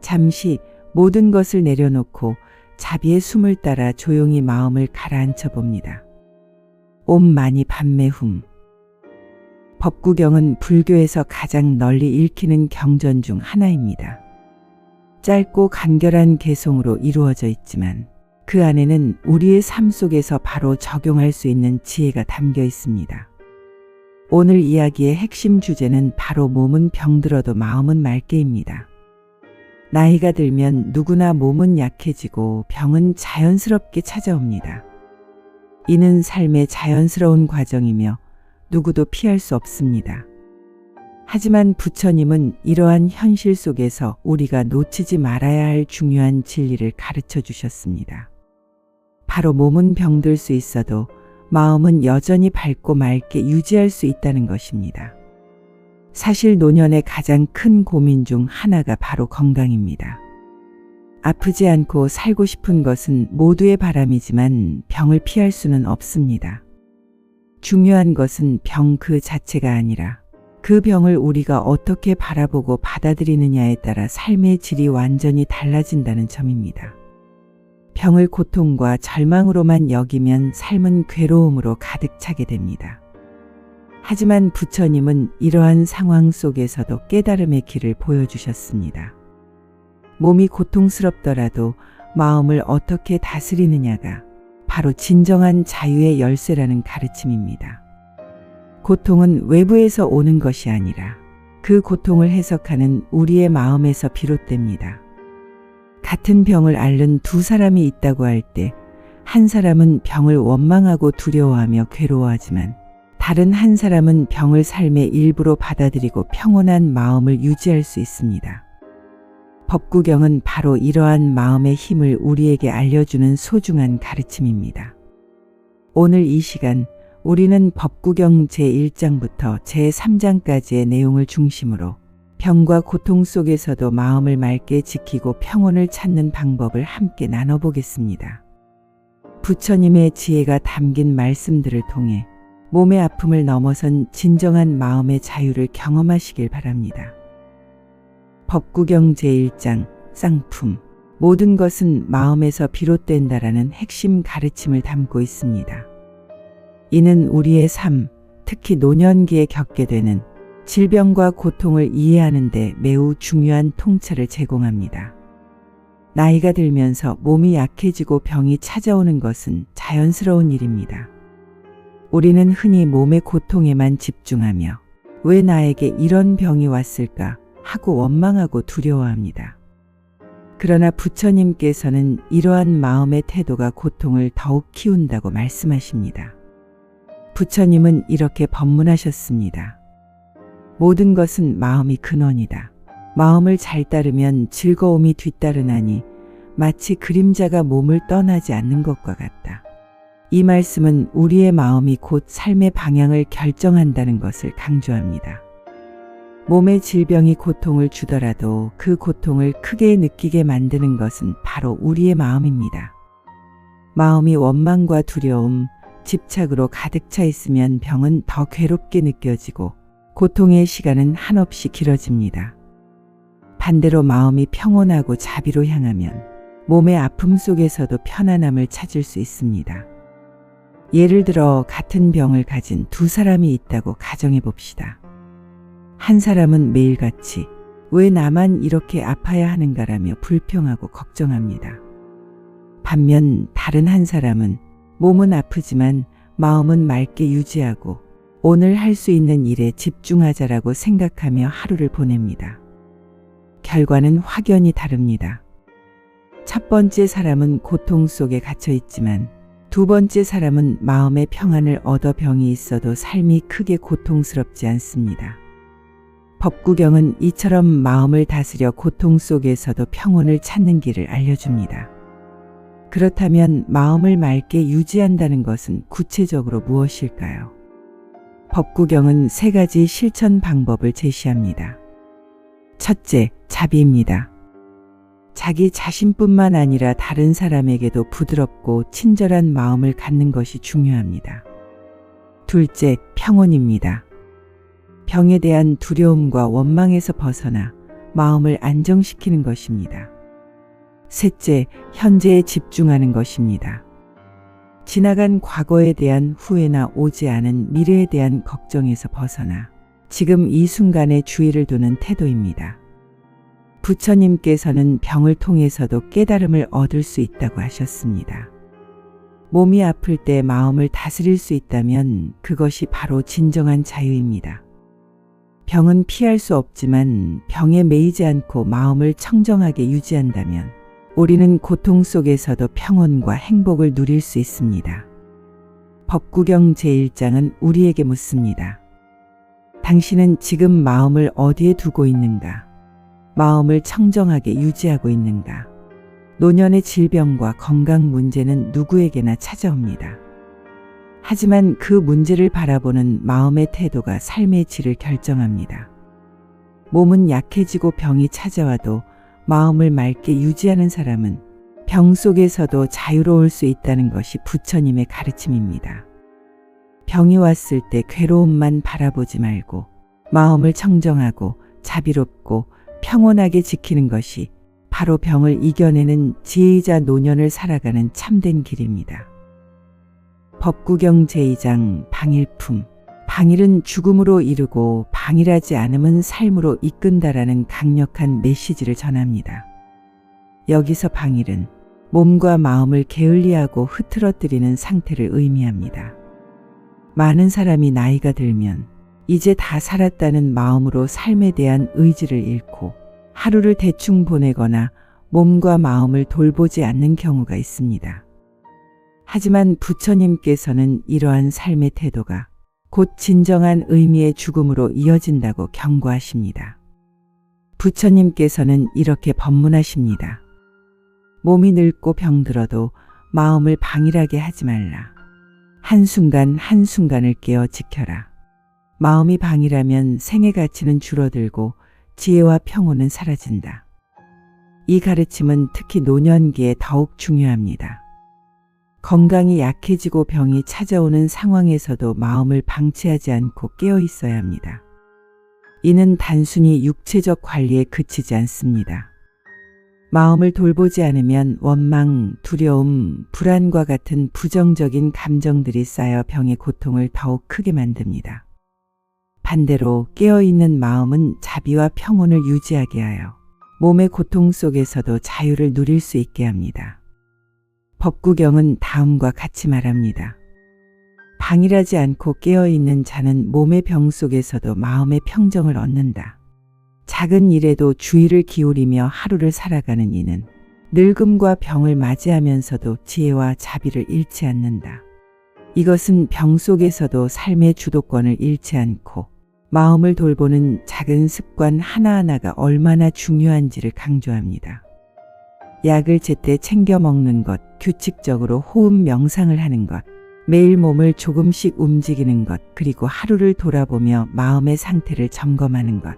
잠시 모든 것을 내려놓고 자비의 숨을 따라 조용히 마음을 가라앉혀 봅니다. 옴 마니 padme hum. 법구경은 불교에서 가장 널리 읽히는 경전 중 하나입니다. 짧고 간결한 개송으로 이루어져 있지만 그 안에는 우리의 삶 속에서 바로 적용할 수 있는 지혜가 담겨 있습니다. 오늘 이야기의 핵심 주제는 바로 몸은 병들어도 마음은 맑게입니다. 나이가 들면 누구나 몸은 약해지고 병은 자연스럽게 찾아옵니다. 이는 삶의 자연스러운 과정이며 누구도 피할 수 없습니다. 하지만 부처님은 이러한 현실 속에서 우리가 놓치지 말아야 할 중요한 진리를 가르쳐 주셨습니다. 바로 몸은 병들 수 있어도 마음은 여전히 밝고 맑게 유지할 수 있다는 것입니다. 사실 노년의 가장 큰 고민 중 하나가 바로 건강입니다. 아프지 않고 살고 싶은 것은 모두의 바람이지만 병을 피할 수는 없습니다. 중요한 것은 병 그 자체가 아니라 그 병을 우리가 어떻게 바라보고 받아들이느냐에 따라 삶의 질이 완전히 달라진다는 점입니다. 병을 고통과 절망으로만 여기면 삶은 괴로움으로 가득 차게 됩니다. 하지만 부처님은 이러한 상황 속에서도 깨달음의 길을 보여주셨습니다. 몸이 고통스럽더라도 마음을 어떻게 다스리느냐가 바로 진정한 자유의 열쇠라는 가르침입니다. 고통은 외부에서 오는 것이 아니라 그 고통을 해석하는 우리의 마음에서 비롯됩니다. 같은 병을 앓는 두 사람이 있다고 할 때 한 사람은 병을 원망하고 두려워하며 괴로워하지만 다른 한 사람은 병을 삶의 일부로 받아들이고 평온한 마음을 유지할 수 있습니다. 법구경은 바로 이러한 마음의 힘을 우리에게 알려주는 소중한 가르침입니다. 오늘 이 시간 우리는 법구경 제1장부터 제3장까지의 내용을 중심으로 병과 고통 속에서도 마음을 맑게 지키고 평온을 찾는 방법을 함께 나눠보겠습니다. 부처님의 지혜가 담긴 말씀들을 통해 몸의 아픔을 넘어선 진정한 마음의 자유를 경험하시길 바랍니다. 법구경 제1장 쌍품. 모든 것은 마음에서 비롯된다라는 핵심 가르침을 담고 있습니다. 이는 우리의 삶, 특히 노년기에 겪게 되는 질병과 고통을 이해하는 데 매우 중요한 통찰을 제공합니다. 나이가 들면서 몸이 약해지고 병이 찾아오는 것은 자연스러운 일입니다. 우리는 흔히 몸의 고통에만 집중하며 왜 나에게 이런 병이 왔을까 하고 원망하고 두려워합니다. 그러나 부처님께서는 이러한 마음의 태도가 고통을 더욱 키운다고 말씀하십니다. 부처님은 이렇게 법문하셨습니다. 모든 것은 마음이 근원이다. 마음을 잘 따르면 즐거움이 뒤따르나니 마치 그림자가 몸을 떠나지 않는 것과 같다. 이 말씀은 우리의 마음이 곧 삶의 방향을 결정한다는 것을 강조합니다. 몸의 질병이 고통을 주더라도 그 고통을 크게 느끼게 만드는 것은 바로 우리의 마음입니다. 마음이 원망과 두려움, 집착으로 가득 차 있으면 병은 더 괴롭게 느껴지고 고통의 시간은 한없이 길어집니다. 반대로 마음이 평온하고 자비로 향하면 몸의 아픔 속에서도 편안함을 찾을 수 있습니다. 예를 들어 같은 병을 가진 두 사람이 있다고 가정해 봅시다. 한 사람은 매일같이 왜 나만 이렇게 아파야 하는가라며 불평하고 걱정합니다. 반면 다른 한 사람은 몸은 아프지만 마음은 맑게 유지하고 오늘 할 수 있는 일에 집중하자라고 생각하며 하루를 보냅니다. 결과는 확연히 다릅니다. 첫 번째 사람은 고통 속에 갇혀 있지만 두 번째 사람은 마음의 평안을 얻어 병이 있어도 삶이 크게 고통스럽지 않습니다. 법구경은 이처럼 마음을 다스려 고통 속에서도 평온을 찾는 길을 알려줍니다. 그렇다면 마음을 맑게 유지한다는 것은 구체적으로 무엇일까요? 법구경은 세 가지 실천 방법을 제시합니다. 첫째, 자비입니다. 자기 자신뿐만 아니라 다른 사람에게도 부드럽고 친절한 마음을 갖는 것이 중요합니다. 둘째, 평온입니다. 병에 대한 두려움과 원망에서 벗어나 마음을 안정시키는 것입니다. 셋째, 현재에 집중하는 것입니다. 지나간 과거에 대한 후회나 오지 않은 미래에 대한 걱정에서 벗어나 지금 이 순간에 주의를 두는 태도입니다. 부처님께서는 병을 통해서도 깨달음을 얻을 수 있다고 하셨습니다. 몸이 아플 때 마음을 다스릴 수 있다면 그것이 바로 진정한 자유입니다. 병은 피할 수 없지만 병에 매이지 않고 마음을 청정하게 유지한다면 우리는 고통 속에서도 평온과 행복을 누릴 수 있습니다. 법구경 제1장은 우리에게 묻습니다. 당신은 지금 마음을 어디에 두고 있는가? 마음을 청정하게 유지하고 있는가? 노년의 질병과 건강 문제는 누구에게나 찾아옵니다. 하지만 그 문제를 바라보는 마음의 태도가 삶의 질을 결정합니다. 몸은 약해지고 병이 찾아와도 마음을 맑게 유지하는 사람은 병 속에서도 자유로울 수 있다는 것이 부처님의 가르침입니다. 병이 왔을 때 괴로움만 바라보지 말고 마음을 청정하고 자비롭고 평온하게 지키는 것이 바로 병을 이겨내는 지혜이자 노년을 살아가는 참된 길입니다. 법구경 제2장 방일품. 방일은 죽음으로 이르고 방일하지 않음은 삶으로 이끈다라는 강력한 메시지를 전합니다. 여기서 방일은 몸과 마음을 게을리하고 흐트러뜨리는 상태를 의미합니다. 많은 사람이 나이가 들면 이제 다 살았다는 마음으로 삶에 대한 의지를 잃고 하루를 대충 보내거나 몸과 마음을 돌보지 않는 경우가 있습니다. 하지만 부처님께서는 이러한 삶의 태도가 곧 진정한 의미의 죽음으로 이어진다고 경고하십니다. 부처님께서는 이렇게 법문하십니다. 몸이 늙고 병들어도 마음을 방일하게 하지 말라. 한순간 한순간을 깨어 지켜라. 마음이 방일하면 생의 가치는 줄어들고 지혜와 평온은 사라진다. 이 가르침은 특히 노년기에 더욱 중요합니다. 건강이 약해지고 병이 찾아오는 상황에서도 마음을 방치하지 않고 깨어 있어야 합니다. 이는 단순히 육체적 관리에 그치지 않습니다. 마음을 돌보지 않으면 원망, 두려움, 불안과 같은 부정적인 감정들이 쌓여 병의 고통을 더욱 크게 만듭니다. 반대로 깨어있는 마음은 자비와 평온을 유지하게 하여 몸의 고통 속에서도 자유를 누릴 수 있게 합니다. 법구경은 다음과 같이 말합니다. 방일하지 않고 깨어있는 자는 몸의 병 속에서도 마음의 평정을 얻는다. 작은 일에도 주의를 기울이며 하루를 살아가는 이는 늙음과 병을 맞이하면서도 지혜와 자비를 잃지 않는다. 이것은 병 속에서도 삶의 주도권을 잃지 않고 마음을 돌보는 작은 습관 하나하나가 얼마나 중요한지를 강조합니다. 약을 제때 챙겨 먹는 것, 규칙적으로 호흡 명상을 하는 것, 매일 몸을 조금씩 움직이는 것, 그리고 하루를 돌아보며 마음의 상태를 점검하는 것.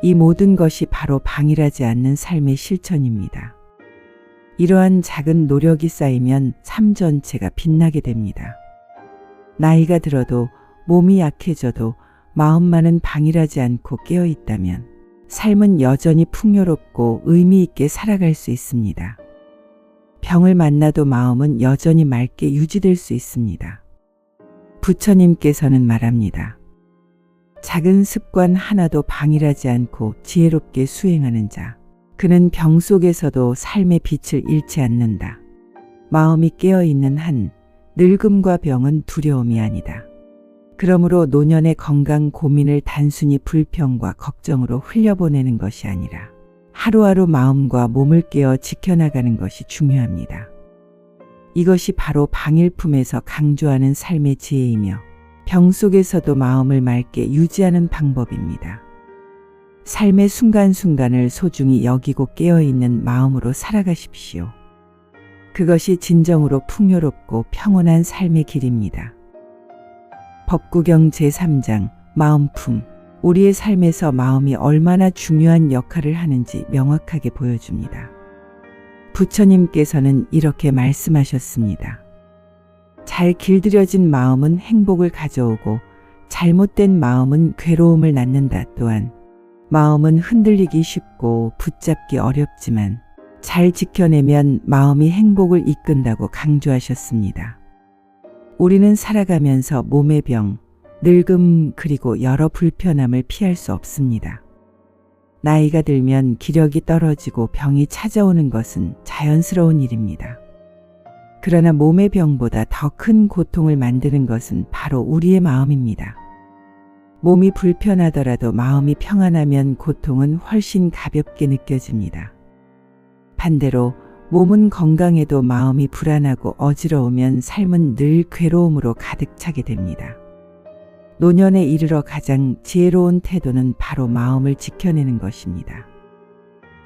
이 모든 것이 바로 방일하지 않는 삶의 실천입니다. 이러한 작은 노력이 쌓이면 삶 전체가 빛나게 됩니다. 나이가 들어도 몸이 약해져도 마음만은 방일하지 않고 깨어 있다면 삶은 여전히 풍요롭고 의미 있게 살아갈 수 있습니다. 병을 만나도 마음은 여전히 맑게 유지될 수 있습니다. 부처님께서는 말합니다. 작은 습관 하나도 방일하지 않고 지혜롭게 수행하는 자, 그는 병 속에서도 삶의 빛을 잃지 않는다. 마음이 깨어있는 한 늙음과 병은 두려움이 아니다. 그러므로 노년의 건강 고민을 단순히 불평과 걱정으로 흘려보내는 것이 아니라 하루하루 마음과 몸을 깨어 지켜나가는 것이 중요합니다. 이것이 바로 방일품에서 강조하는 삶의 지혜이며 병 속에서도 마음을 맑게 유지하는 방법입니다. 삶의 순간순간을 소중히 여기고 깨어있는 마음으로 살아가십시오. 그것이 진정으로 풍요롭고 평온한 삶의 길입니다. 법구경 제3장 마음품. 우리의 삶에서 마음이 얼마나 중요한 역할을 하는지 명확하게 보여줍니다. 부처님께서는 이렇게 말씀하셨습니다. 잘 길들여진 마음은 행복을 가져오고 잘못된 마음은 괴로움을 낳는다. 또한 마음은 흔들리기 쉽고 붙잡기 어렵지만 잘 지켜내면 마음이 행복을 이끈다고 강조하셨습니다. 우리는 살아가면서 몸의 병, 늙음 그리고 여러 불편함을 피할 수 없습니다. 나이가 들면 기력이 떨어지고 병이 찾아오는 것은 자연스러운 일입니다. 그러나 몸의 병보다 더 큰 고통을 만드는 것은 바로 우리의 마음입니다. 몸이 불편하더라도 마음이 평안하면 고통은 훨씬 가볍게 느껴집니다. 반대로 몸은 건강해도 마음이 불안하고 어지러우면 삶은 늘 괴로움으로 가득 차게 됩니다. 노년에 이르러 가장 지혜로운 태도는 바로 마음을 지켜내는 것입니다.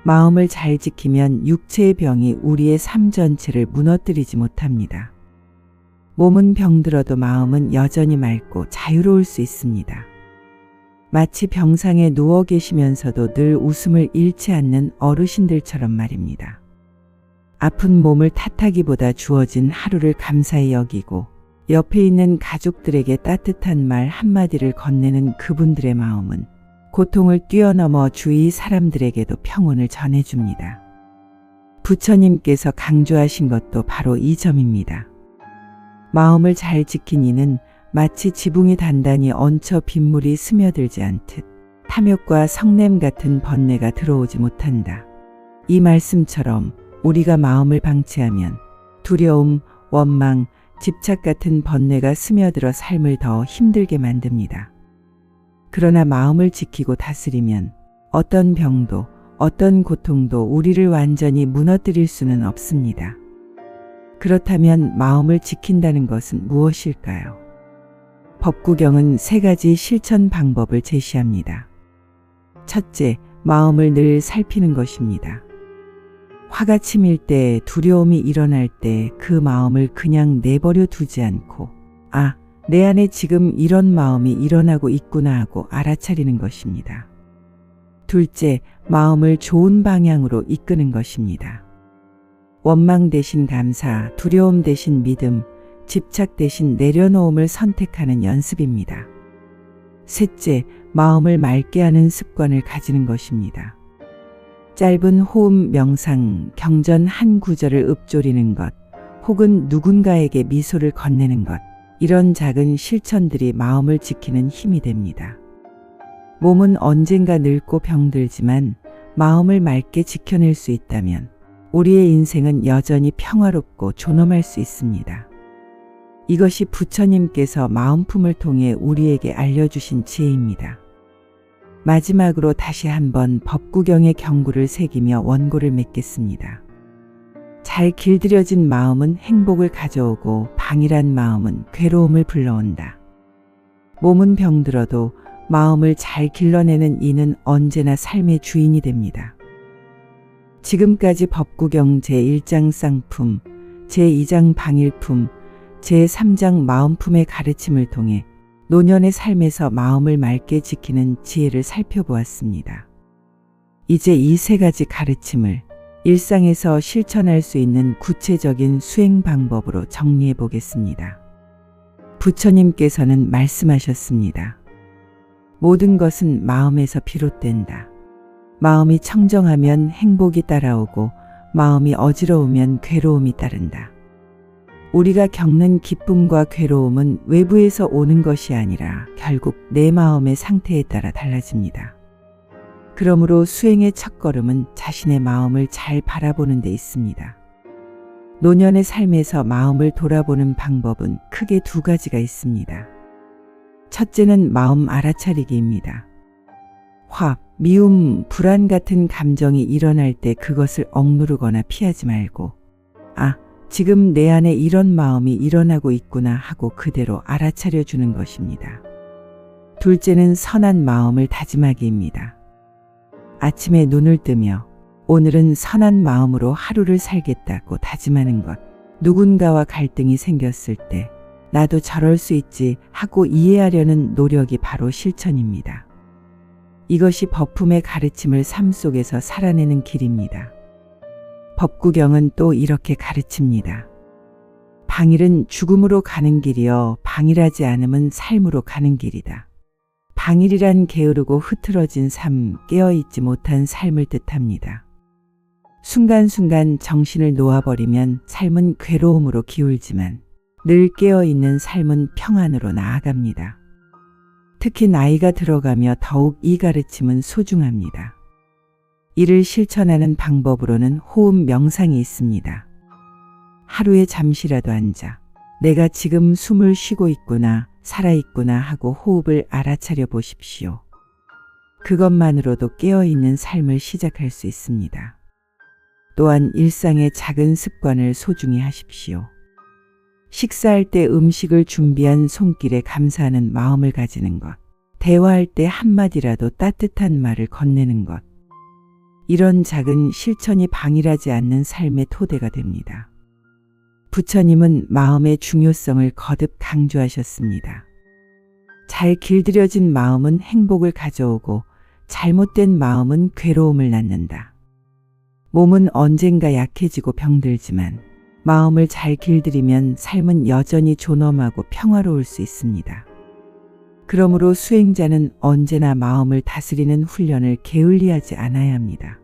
마음을 잘 지키면 육체의 병이 우리의 삶 전체를 무너뜨리지 못합니다. 몸은 병들어도 마음은 여전히 맑고 자유로울 수 있습니다. 마치 병상에 누워 계시면서도 늘 웃음을 잃지 않는 어르신들처럼 말입니다. 아픈 몸을 탓하기보다 주어진 하루를 감사히 여기고 옆에 있는 가족들에게 따뜻한 말 한마디를 건네는 그분들의 마음은 고통을 뛰어넘어 주위 사람들에게도 평온을 전해줍니다. 부처님께서 강조하신 것도 바로 이 점입니다. 마음을 잘 지킨 이는 마치 지붕이 단단히 얹혀 빗물이 스며들지 않듯 탐욕과 성냄 같은 번뇌가 들어오지 못한다. 이 말씀처럼 우리가 마음을 방치하면 두려움, 원망, 집착 같은 번뇌가 스며들어 삶을 더 힘들게 만듭니다. 그러나 마음을 지키고 다스리면 어떤 병도 어떤 고통도 우리를 완전히 무너뜨릴 수는 없습니다. 그렇다면 마음을 지킨다는 것은 무엇일까요? 법구경은 3가지 실천 방법을 제시합니다. 첫째, 마음을 늘 살피는 것입니다. 화가 치밀 때, 두려움이 일어날 때 그 마음을 그냥 내버려 두지 않고 내 안에 지금 이런 마음이 일어나고 있구나 하고 알아차리는 것입니다. 둘째, 마음을 좋은 방향으로 이끄는 것입니다. 원망 대신 감사, 두려움 대신 믿음, 집착 대신 내려놓음을 선택하는 연습입니다. 셋째, 마음을 맑게 하는 습관을 가지는 것입니다. 짧은 호흡 명상, 경전 한 구절을 읊조리는 것, 혹은 누군가에게 미소를 건네는 것, 이런 작은 실천들이 마음을 지키는 힘이 됩니다. 몸은 언젠가 늙고 병들지만 마음을 맑게 지켜낼 수 있다면 우리의 인생은 여전히 평화롭고 존엄할 수 있습니다. 이것이 부처님께서 마음품을 통해 우리에게 알려주신 지혜입니다. 마지막으로 다시 한번 법구경의 경구를 새기며 원고를 맺겠습니다. 잘 길들여진 마음은 행복을 가져오고 방일한 마음은 괴로움을 불러온다. 몸은 병들어도 마음을 잘 길러내는 이는 언제나 삶의 주인이 됩니다. 지금까지 법구경 제1장 쌍품, 제2장 방일품, 제3장 마음품의 가르침을 통해 노년의 삶에서 마음을 맑게 지키는 지혜를 살펴보았습니다. 이제 이 3가지 가르침을 일상에서 실천할 수 있는 구체적인 수행 방법으로 정리해 보겠습니다. 부처님께서는 말씀하셨습니다. 모든 것은 마음에서 비롯된다. 마음이 청정하면 행복이 따라오고 마음이 어지러우면 괴로움이 따른다. 우리가 겪는 기쁨과 괴로움은 외부에서 오는 것이 아니라 결국 내 마음의 상태에 따라 달라집니다. 그러므로 수행의 첫걸음은 자신의 마음을 잘 바라보는 데 있습니다. 노년의 삶에서 마음을 돌아보는 방법은 크게 2가지가 있습니다. 첫째는 마음 알아차리기입니다. 화, 미움, 불안 같은 감정이 일어날 때 그것을 억누르거나 피하지 말고 지금 내 안에 이런 마음이 일어나고 있구나 하고 그대로 알아차려 주는 것입니다. 둘째는 선한 마음을 다짐하기입니다. 아침에 눈을 뜨며 오늘은 선한 마음으로 하루를 살겠다고 다짐하는 것. 누군가와 갈등이 생겼을 때 나도 저럴 수 있지 하고 이해하려는 노력이 바로 실천입니다. 이것이 법품의 가르침을 삶 속에서 살아내는 길입니다. 법구경은 또 이렇게 가르칩니다. 방일은 죽음으로 가는 길이여 방일하지 않음은 삶으로 가는 길이다. 당일이란 게으르고 흐트러진 삶, 깨어있지 못한 삶을 뜻합니다. 순간순간 정신을 놓아버리면 삶은 괴로움으로 기울지만 늘 깨어있는 삶은 평안으로 나아갑니다. 특히 나이가 들어가며 더욱 이 가르침은 소중합니다. 이를 실천하는 방법으로는 호흡 명상이 있습니다. 하루에 잠시라도 앉아 내가 지금 숨을 쉬고 있구나, 살아있구나 하고 호흡을 알아차려 보십시오. 그것만으로도 깨어있는 삶을 시작할 수 있습니다. 또한 일상의 작은 습관을 소중히 하십시오. 식사할 때 음식을 준비한 손길에 감사하는 마음을 가지는 것, 대화할 때 한마디라도 따뜻한 말을 건네는 것, 이런 작은 실천이 방일하지 않는 삶의 토대가 됩니다. 부처님은 마음의 중요성을 거듭 강조하셨습니다. 잘 길들여진 마음은 행복을 가져오고 잘못된 마음은 괴로움을 낳는다. 몸은 언젠가 약해지고 병들지만 마음을 잘 길들이면 삶은 여전히 존엄하고 평화로울 수 있습니다. 그러므로 수행자는 언제나 마음을 다스리는 훈련을 게을리하지 않아야 합니다.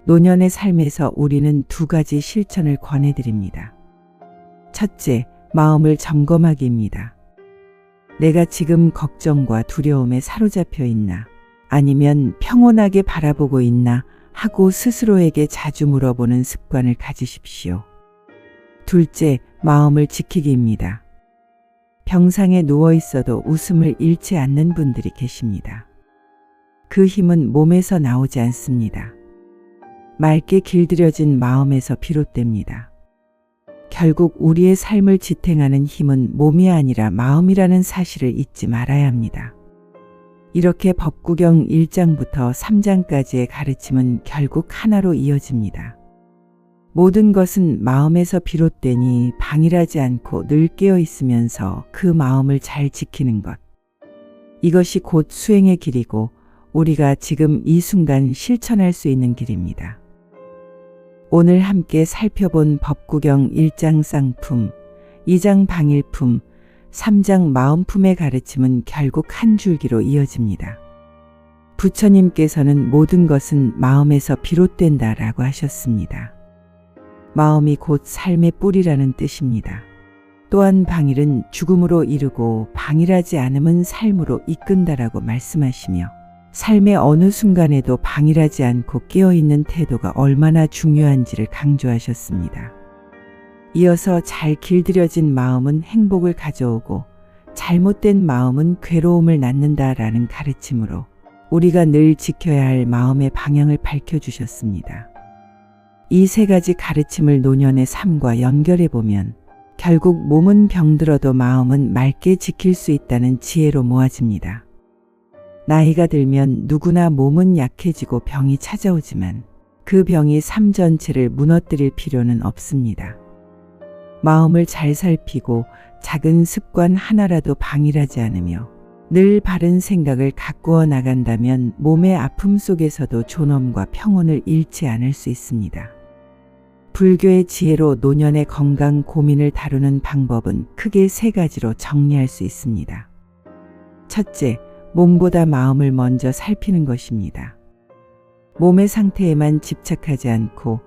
노년의 삶에서 우리는 두 가지 실천을 권해드립니다. 첫째, 마음을 점검하기입니다. 내가 지금 걱정과 두려움에 사로잡혀 있나, 아니면 평온하게 바라보고 있나 하고 스스로에게 자주 물어보는 습관을 가지십시오. 둘째, 마음을 지키기입니다. 병상에 누워 있어도 웃음을 잃지 않는 분들이 계십니다. 그 힘은 몸에서 나오지 않습니다. 맑게 길들여진 마음에서 비롯됩니다. 결국 우리의 삶을 지탱하는 힘은 몸이 아니라 마음이라는 사실을 잊지 말아야 합니다. 이렇게 법구경 1장부터 3장까지의 가르침은 결국 하나로 이어집니다. 모든 것은 마음에서 비롯되니 방일하지 않고 늘 깨어 있으면서 그 마음을 잘 지키는 것. 이것이 곧 수행의 길이고 우리가 지금 이 순간 실천할 수 있는 길입니다. 오늘 함께 살펴본 법구경 1장 쌍품, 2장 방일품, 3장 마음품의 가르침은 결국 한 줄기로 이어집니다. 부처님께서는 모든 것은 마음에서 비롯된다라고 하셨습니다. 마음이 곧 삶의 뿌리라는 뜻입니다. 또한 방일은 죽음으로 이르고 방일하지 않음은 삶으로 이끈다라고 말씀하시며 삶의 어느 순간에도 방일하지 않고 깨어있는 태도가 얼마나 중요한지를 강조하셨습니다. 이어서 잘 길들여진 마음은 행복을 가져오고 잘못된 마음은 괴로움을 낳는다라는 가르침으로 우리가 늘 지켜야 할 마음의 방향을 밝혀주셨습니다. 이 세 가지 가르침을 노년의 삶과 연결해 보면 결국 몸은 병들어도 마음은 맑게 지킬 수 있다는 지혜로 모아집니다. 나이가 들면 누구나 몸은 약해지고 병이 찾아오지만 그 병이 삶 전체를 무너뜨릴 필요는 없습니다. 마음을 잘 살피고 작은 습관 하나라도 방일하지 않으며 늘 바른 생각을 가꾸어 나간다면 몸의 아픔 속에서도 존엄과 평온을 잃지 않을 수 있습니다. 불교의 지혜로 노년의 건강 고민을 다루는 방법은 크게 세 가지로 정리할 수 있습니다. 첫째, 몸보다 마음을 먼저 살피는 것입니다. 몸의 상태에만 집착하지 않고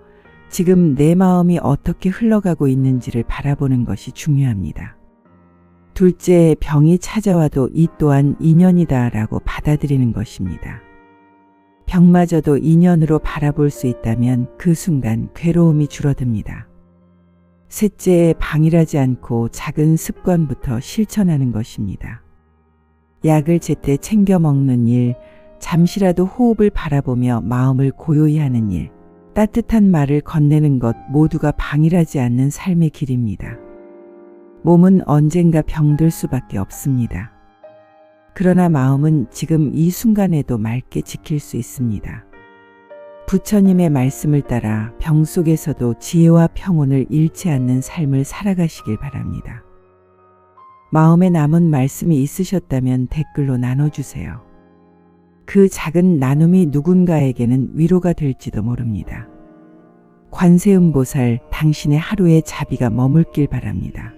지금 내 마음이 어떻게 흘러가고 있는지를 바라보는 것이 중요합니다. 둘째, 병이 찾아와도 이 또한 인연이다라고 받아들이는 것입니다. 병마저도 인연으로 바라볼 수 있다면 그 순간 괴로움이 줄어듭니다. 셋째, 방일하지 않고 작은 습관부터 실천하는 것입니다. 약을 제때 챙겨 먹는 일, 잠시라도 호흡을 바라보며 마음을 고요히 하는 일, 따뜻한 말을 건네는 것 모두가 방일하지 않는 삶의 길입니다. 몸은 언젠가 병들 수밖에 없습니다. 그러나 마음은 지금 이 순간에도 맑게 지킬 수 있습니다. 부처님의 말씀을 따라 병 속에서도 지혜와 평온을 잃지 않는 삶을 살아가시길 바랍니다. 마음에 남은 말씀이 있으셨다면 댓글로 나눠주세요. 그 작은 나눔이 누군가에게는 위로가 될지도 모릅니다. 관세음보살, 당신의 하루의 자비가 머물길 바랍니다.